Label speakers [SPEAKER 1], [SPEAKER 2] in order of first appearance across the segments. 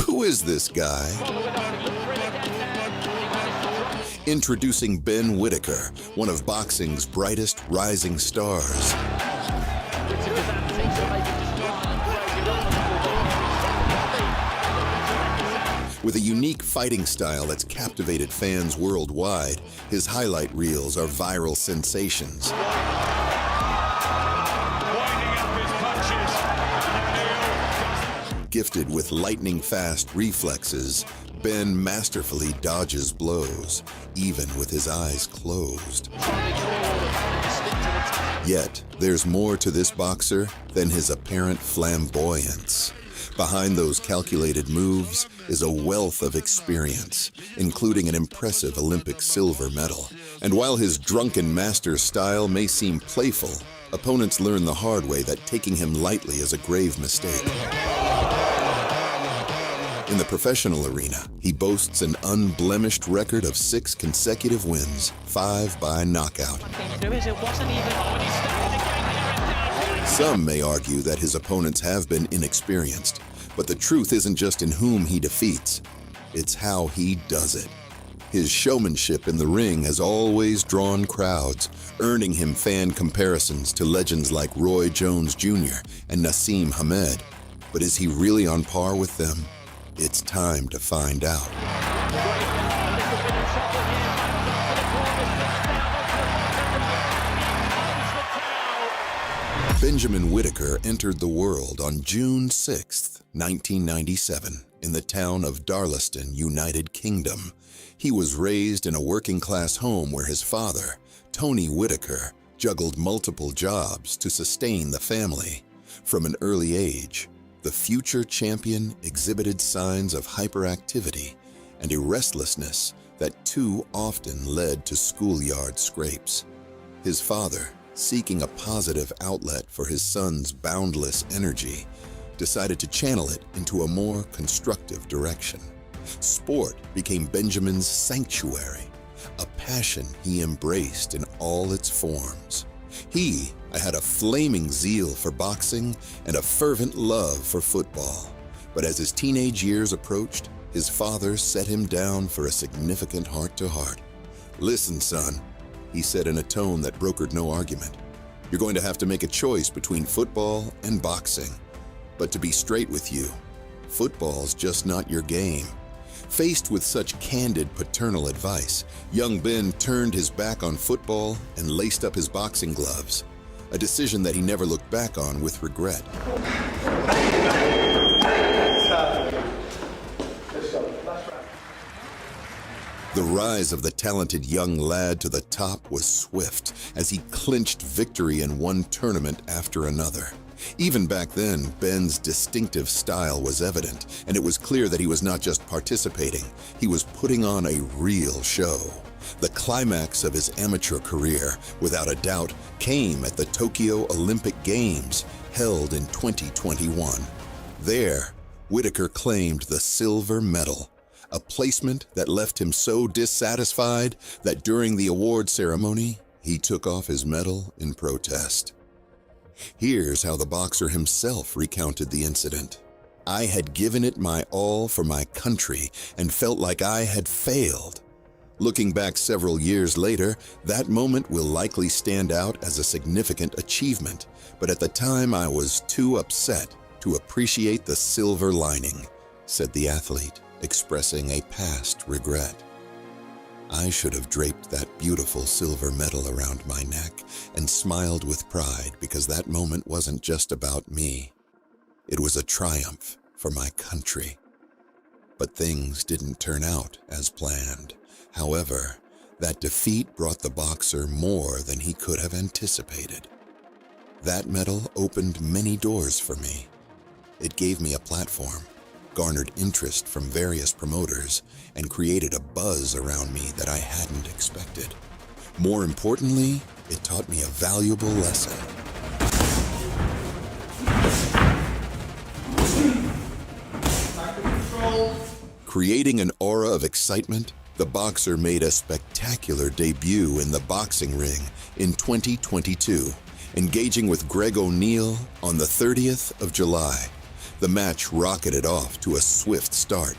[SPEAKER 1] Who is this guy? Introducing Ben Whittaker, one of boxing's brightest rising stars. With a unique fighting style that's captivated fans worldwide, his highlight reels are viral sensations. Gifted with lightning-fast reflexes, Ben masterfully dodges blows, even with his eyes closed. Yet, there's more to this boxer than his apparent flamboyance. Behind those calculated moves is a wealth of experience, including an impressive Olympic silver medal. And while his drunken master style may seem playful, opponents learn the hard way that taking him lightly is a grave mistake. In the professional arena, he boasts an unblemished record of 6 consecutive wins, 5 by knockout. Some may argue that his opponents have been inexperienced, but the truth isn't just in whom he defeats, it's how he does it. His showmanship in the ring has always drawn crowds, earning him fan comparisons to legends like Roy Jones Jr. and Nassim Hamed. But is he really on par with them? It's time to find out. Benjamin Whittaker entered the world on June 6, 1997, in the town of Darlaston, United Kingdom. He was raised in a working-class home where his father, Tony Whittaker, juggled multiple jobs to sustain the family. From an early age, the future champion exhibited signs of hyperactivity and a restlessness that too often led to schoolyard scrapes. His father, seeking a positive outlet for his son's boundless energy, decided to channel it into a more constructive direction. Sport became Benjamin's sanctuary, a passion he embraced in all its forms. He had a flaming zeal for boxing and a fervent love for football. But as his teenage years approached, his father set him down for a significant heart-to-heart. "Listen, son," he said in a tone that brokered no argument. "You're going to have to make a choice between football and boxing. But to be straight with you, football's just not your game." Faced with such candid paternal advice, young Ben turned his back on football and laced up his boxing gloves, a decision that he never looked back on with regret. The rise of the talented young lad to the top was swift as he clinched victory in one tournament after another. Even back then, Ben's distinctive style was evident, and it was clear that he was not just participating, he was putting on a real show. The climax of his amateur career, without a doubt, came at the Tokyo Olympic Games, held in 2021. There, Whittaker claimed the silver medal, a placement that left him so dissatisfied that during the award ceremony, he took off his medal in protest. Here's how the boxer himself recounted the incident. "I had given it my all for my country and felt like I had failed." Looking back several years later, that moment will likely stand out as a significant achievement, but at the time I was too upset to appreciate the silver lining, said the athlete, expressing a past regret. "I should have draped that beautiful silver medal around my neck and smiled with pride because that moment wasn't just about me. It was a triumph for my country." But things didn't turn out as planned. However, that defeat brought the boxer more than he could have anticipated. That medal opened many doors for me. It gave me a platform, garnered interest from various promoters, and created a buzz around me that I hadn't expected. More importantly, it taught me a valuable lesson. Creating an aura of excitement, the boxer made a spectacular debut in the boxing ring in 2022, engaging with Greg O'Neill on the 30th of July. The match rocketed off to a swift start.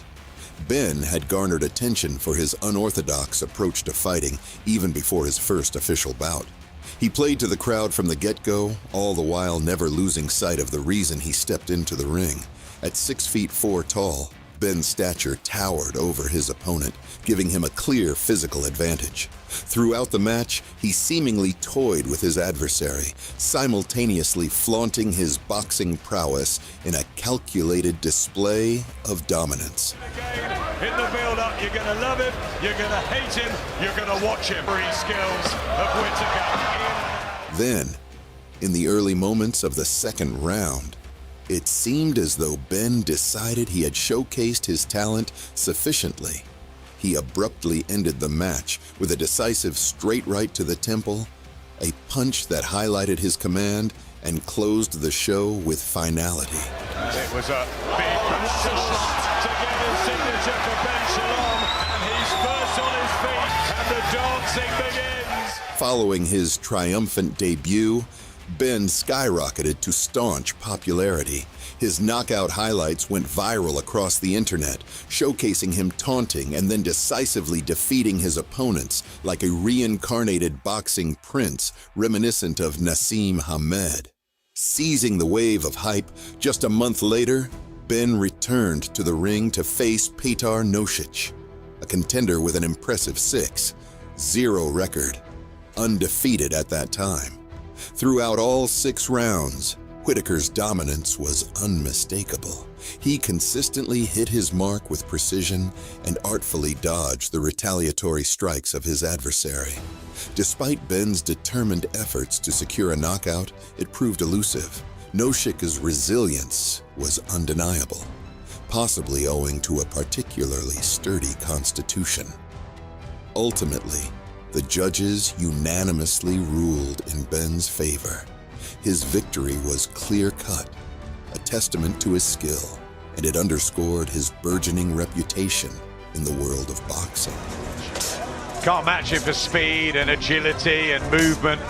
[SPEAKER 1] Ben had garnered attention for his unorthodox approach to fighting even before his first official bout. He played to the crowd from the get-go, all the while never losing sight of the reason he stepped into the ring. At 6'4" tall, Ben's stature towered over his opponent, giving him a clear physical advantage. Throughout the match, he seemingly toyed with his adversary, simultaneously flaunting his boxing prowess in a calculated display of dominance.
[SPEAKER 2] In the build-up, you're going to love him, you're going to hate him, you're going to watch him. Free skills of Whittaker.
[SPEAKER 1] Then, in the early moments of the second round, it seemed as though Ben decided he had showcased his talent sufficiently. He abruptly ended the match with a decisive straight right to the temple, a punch that highlighted his command and closed the show with finality.
[SPEAKER 2] It was a big shot to get his signature for Ben Shalom, and he's first on his feet, and the dancing begins.
[SPEAKER 1] Following his triumphant debut, Ben skyrocketed to staunch popularity. His knockout highlights went viral across the internet, showcasing him taunting and then decisively defeating his opponents like a reincarnated boxing prince reminiscent of Nassim Hamed. Seizing the wave of hype, just a month later, Ben returned to the ring to face Petar Nosic, a contender with an impressive 6-0 record, undefeated at that time. Throughout all 6 rounds, Whittaker's dominance was unmistakable. He consistently hit his mark with precision and artfully dodged the retaliatory strikes of his adversary. Despite Ben's determined efforts to secure a knockout, it proved elusive. Nosic's resilience was undeniable, possibly owing to a particularly sturdy constitution. Ultimately, the judges unanimously ruled in Ben's favor. His victory was clear-cut, a testament to his skill, and it underscored his burgeoning reputation in the world of boxing.
[SPEAKER 2] Can't match him for speed and agility and movement.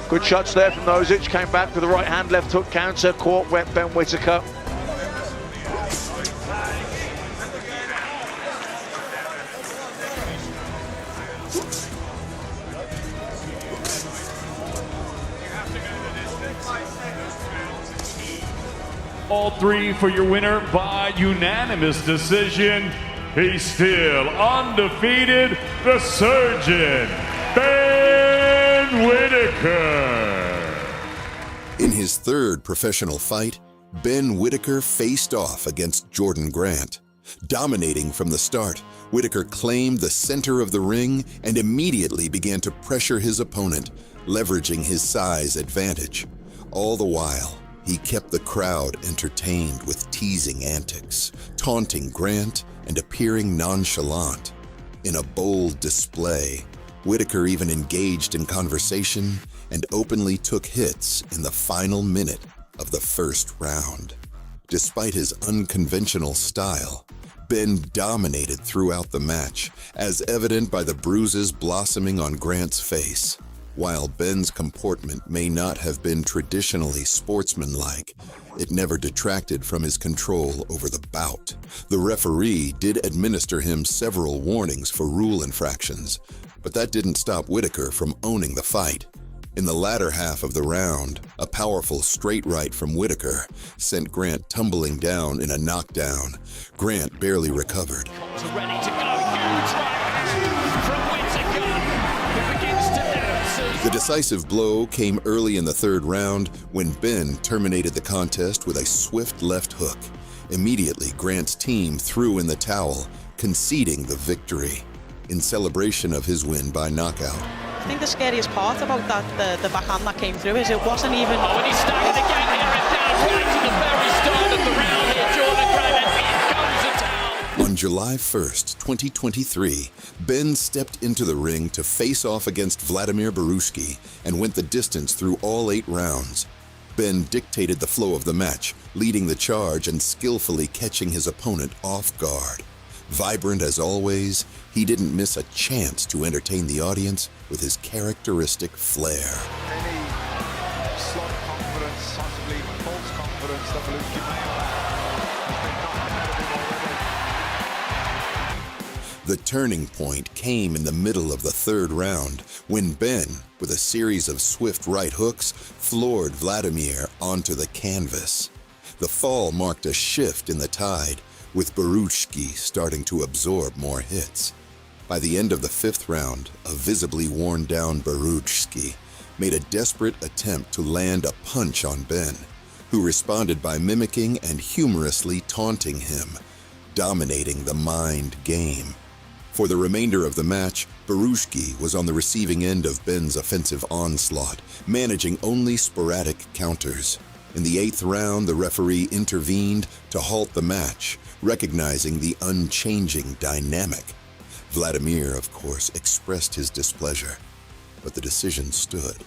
[SPEAKER 3] Good shots there from Nosic, came back with the right hand, left hook counter, caught wet Ben Whittaker.
[SPEAKER 4] All 3 for your winner by unanimous decision. He's still undefeated, the Surgeon, Ben Whittaker.
[SPEAKER 1] In his third professional fight, Ben Whittaker faced off against Jordan Grant. Dominating from the start, Whittaker claimed the center of the ring and immediately began to pressure his opponent, leveraging his size advantage. All the while, he kept the crowd entertained with teasing antics, taunting Grant and appearing nonchalant. In a bold display, Whittaker even engaged in conversation and openly took hits in the final minute of the first round. Despite his unconventional style, Ben dominated throughout the match, as evident by the bruises blossoming on Grant's face. While Ben's comportment may not have been traditionally sportsmanlike, it never detracted from his control over the bout. The referee did administer him several warnings for rule infractions, but that didn't stop Whittaker from owning the fight. In the latter half of the round, a powerful straight right from Whittaker sent Grant tumbling down in a knockdown. Grant barely recovered.
[SPEAKER 5] Ready to go, huge right from Whittaker, who begins to dance.
[SPEAKER 1] The decisive blow came early in the third round when Ben terminated the contest with a swift left hook. Immediately, Grant's team threw in the towel, conceding the victory. In celebration of his win by knockout,
[SPEAKER 6] I think the scariest part about that, the backhand that came through, is it wasn't even...
[SPEAKER 5] Oh, and he's staggered again here and down right to the very start of the round here, Jordan Grant, and in comes the towel.
[SPEAKER 1] On July 1st, 2023, Ben stepped into the ring to face off against Vladimir Baruski and went the distance through all 8 rounds. Ben dictated the flow of the match, leading the charge and skillfully catching his opponent off guard. Vibrant as always, he didn't miss a chance to entertain the audience with his characteristic flair.
[SPEAKER 7] Any slight confidence, possibly false confidence that Belushi may have been knocked out of him already.
[SPEAKER 1] The turning point came in the middle of the third round when Ben, with a series of swift right hooks, floored Vladimir onto the canvas. The fall marked a shift in the tide, with Berushki starting to absorb more hits. By the end of the fifth round, a visibly worn-down Berushki made a desperate attempt to land a punch on Ben, who responded by mimicking and humorously taunting him, dominating the mind game. For the remainder of the match, Berushki was on the receiving end of Ben's offensive onslaught, managing only sporadic counters. In the eighth round, the referee intervened to halt the match, recognizing the unchanging dynamic. Vladimir, of course, expressed his displeasure, but the decision stood.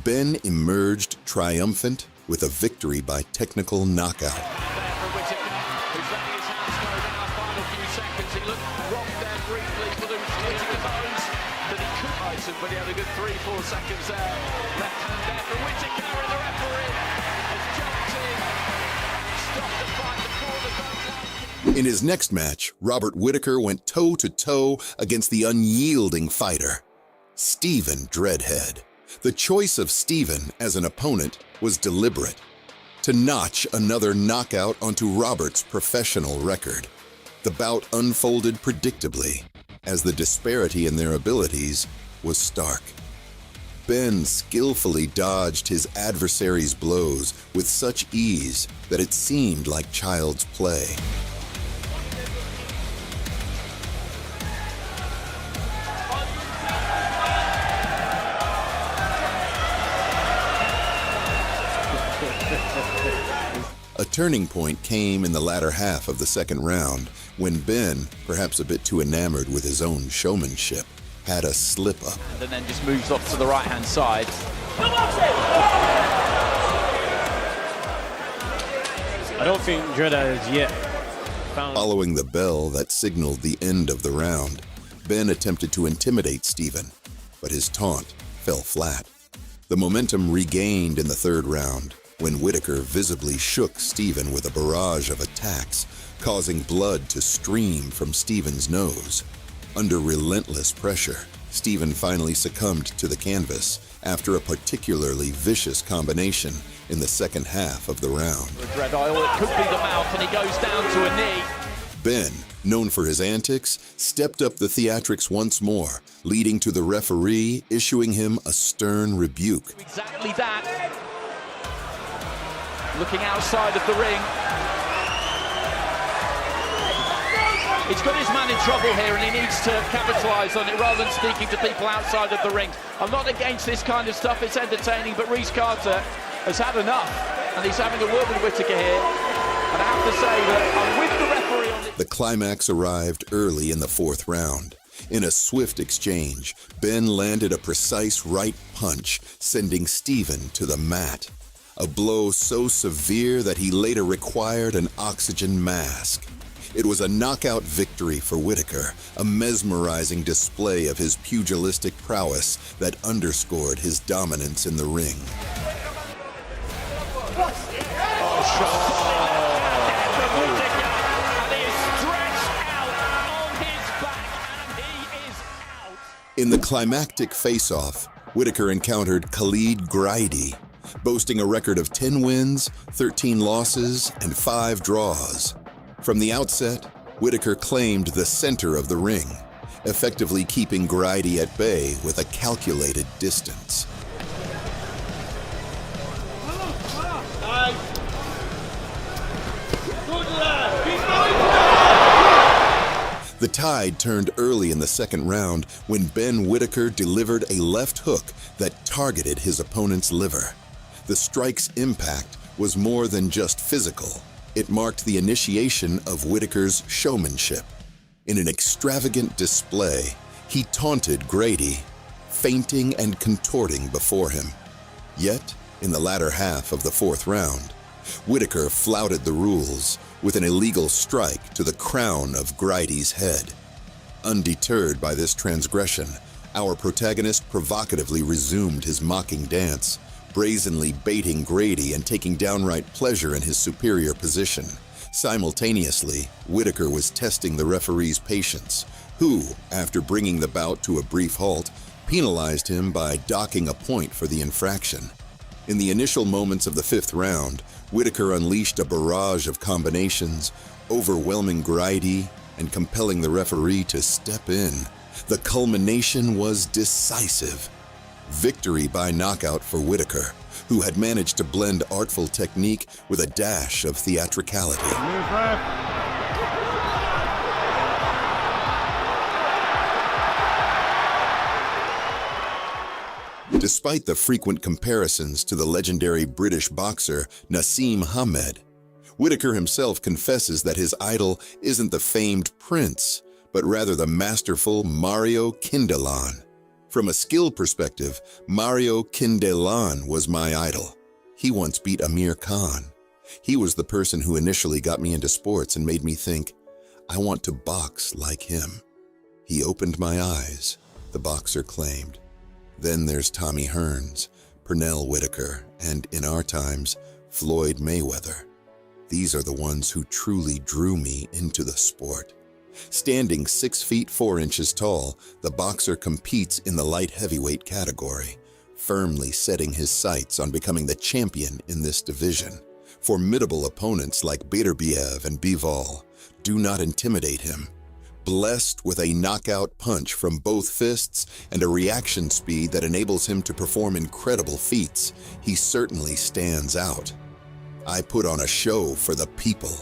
[SPEAKER 1] Ben emerged triumphant with a victory by technical knockout.
[SPEAKER 5] There for Whittaker, who's letting his hands go now. Final few seconds. He looked rocked there briefly. Whittaker knows that he could ice him, but he had a good 3-4 seconds there. Left hand there for Whittaker, and the referee has jumped in. Stopped the fight. The corners don't like it.
[SPEAKER 1] In his next match, Robert Whittaker went toe-to-toe against the unyielding fighter, Stephen Dreadhead. The choice of Stephen as an opponent was deliberate, to notch another knockout onto Robert's professional record. The bout unfolded predictably, as the disparity in their abilities was stark. Ben skillfully dodged his adversary's blows with such ease that it seemed like child's play. A turning point came in the latter half of the second round when Ben, perhaps a bit too enamored with his own showmanship, had a slip-up.
[SPEAKER 5] And then just moves off to the right-hand side.
[SPEAKER 8] I don't think Dreda has yet found...
[SPEAKER 1] Following the bell that signaled the end of the round, Ben attempted to intimidate Stephen, but his taunt fell flat. The momentum regained in the third round when Whittaker visibly shook Stephen with a barrage of attacks, causing blood to stream from Stephen's nose. Under relentless pressure, Stephen finally succumbed to the canvas after a particularly vicious combination in the second half of the round.
[SPEAKER 5] Red oil, it could be the mouth, and he goes down to a knee.
[SPEAKER 1] Ben, known for his antics, stepped up the theatrics once more, leading to the referee issuing him a stern rebuke.
[SPEAKER 5] Exactly that. Looking outside of the ring. He's got his man in trouble here, and he needs to capitalise on it rather than speaking to people outside of the ring. I'm not against this kind of stuff, it's entertaining, but Rhys Carter has had enough, and he's having a word with Whittaker here. And I have to say that I'm with the referee on this.
[SPEAKER 1] The climax arrived early in the fourth round. In a swift exchange, Ben landed a precise right punch, sending Stephen to the mat. A blow so severe that he later required an oxygen mask. It was a knockout victory for Whittaker, a mesmerizing display of his pugilistic prowess that underscored his dominance in the ring. In the climactic face-off, Whittaker encountered Khalid Graidi, boasting a record of 10 wins, 13 losses, and 5 draws. From the outset, Whittaker claimed the center of the ring, effectively keeping Graidi at bay with a calculated distance. The tide turned early in the second round when Ben Whittaker delivered a left hook that targeted his opponent's liver. The strike's impact was more than just physical. It marked the initiation of Whittaker's showmanship. In an extravagant display, he taunted Graidi, feinting and contorting before him. Yet, in the latter half of the fourth round, Whittaker flouted the rules with an illegal strike to the crown of Grady's head. Undeterred by this transgression, our protagonist provocatively resumed his mocking dance, brazenly baiting Grady and taking downright pleasure in his superior position. Simultaneously, Whittaker was testing the referee's patience, who, after bringing the bout to a brief halt, penalized him by docking a point for the infraction. In the initial moments of the fifth round, Whittaker unleashed a barrage of combinations, overwhelming Grady and compelling the referee to step in. The culmination was decisive. Victory by knockout for Whittaker, who had managed to blend artful technique with a dash of theatricality. Despite the frequent comparisons to the legendary British boxer Nassim Hamed, Whittaker himself confesses that his idol isn't the famed Prince, but rather the masterful Mario Kindelan. From a skill perspective, Mario Kindelan was my idol. He once beat Amir Khan. He was the person who initially got me into sports and made me think, I want to box like him. He opened my eyes, the boxer claimed. Then there's Tommy Hearns, Pernell Whittaker, and in our times, Floyd Mayweather. These are the ones who truly drew me into the sport. Standing 6 feet 4 inches tall, the boxer competes in the light heavyweight category, firmly setting his sights on becoming the champion in this division. Formidable opponents like Beterbiev and Bivol do not intimidate him. Blessed with a knockout punch from both fists and a reaction speed that enables him to perform incredible feats, he certainly stands out. I put on a show for the people.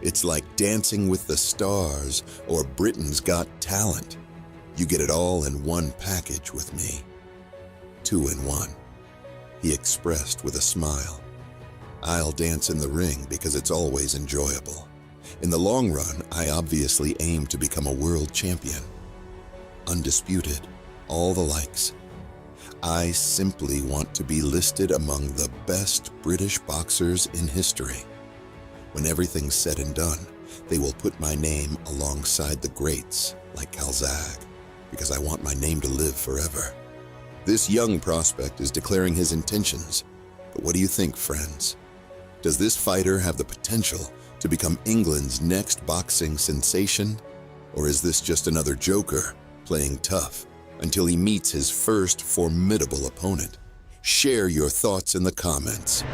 [SPEAKER 1] It's like Dancing with the Stars or Britain's Got Talent. You get it all in one package with me. 2 in 1, he expressed with a smile. I'll dance in the ring because it's always enjoyable. In the long run, I obviously aim to become a world champion. Undisputed, all the likes. I simply want to be listed among the best British boxers in history. When everything's said and done, they will put my name alongside the greats like Calzaghe, because I want my name to live forever. This young prospect is declaring his intentions, but what do you think, friends? Does this fighter have the potential to become England's next boxing sensation? Or is this just another joker playing tough until he meets his first formidable opponent? Share your thoughts in the comments.